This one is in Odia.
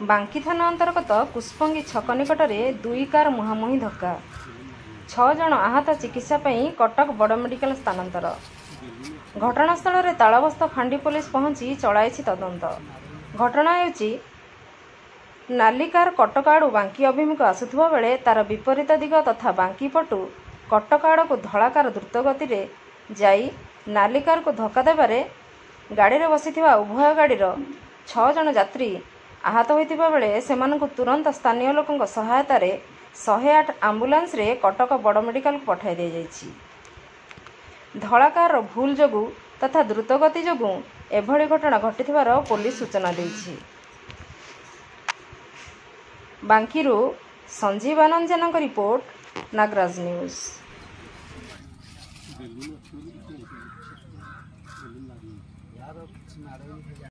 ବାଙ୍କୀ ଥାନା ଅନ୍ତର୍ଗତ କୁସ୍ପଙ୍ଗୀ ଛକ ନିକଟରେ ଦୁଇ କାର ମୁହାଁମୁହିଁ ଧକ୍କା 6 ଜଣ ଆହତ ଚିକିତ୍ସା ପାଇଁ କଟକ ବଡ଼ ମେଡିକାଲ ସ୍ଥାନାନ୍ତର। ଘଟଣାସ୍ଥଳରେ ତାଳବସ୍ତ ଫାଣ୍ଡି ପୋଲିସ ପହଞ୍ଚି ଚଳାଇଛି ତଦନ୍ତ। ଘଟଣା ହେଉଛି ନାଲି କାର କଟକ ଆଡ଼ୁ ବାଙ୍କୀ ଅଭିମୁଖେ ଆସୁଥିବା ବେଳେ ତାର ବିପରୀତ ଦିଗ ତଥା ବାଙ୍କୀ ପଟୁ କଟକ ଆଡ଼କୁ ଧଳା କାର ଦ୍ରୁତ ଗତିରେ ଯାଇ ନାଲି କାରକୁ ଧକ୍କା ଦେବାରେ ଗାଡ଼ିରେ ବସିଥିବା ଉଭୟ ଗାଡ଼ିର 6 ଜଣ ଯାତ୍ରୀ ଆହତ ହୋଇଥିବା ବେଳେ ସେମାନଙ୍କୁ ତୁରନ୍ତ ସ୍ଥାନୀୟ ଲୋକଙ୍କ ସହାୟତାରେ 108 ଆମ୍ବୁଲାନ୍ସରେ କଟକ ବଡ଼ ମେଡିକାଲକୁ ପଠାଇ ଦିଆଯାଇଛି। ଧଳା କାରର ଭୁଲ ଯୋଗୁଁ ତଥା ଦ୍ରୁତଗତି ଯୋଗୁଁ ଏଭଳି ଘଟଣା ଘଟିଥିବାର ପୋଲିସ ସୂଚନା ଦେଇଛି। ବାଙ୍କୀରୁ ସଞ୍ଜୀବ ଆନନ୍ଦ ଜେନାଙ୍କ ରିପୋର୍ଟ, ନାଗରାଜ ନ୍ୟୁଜ୍।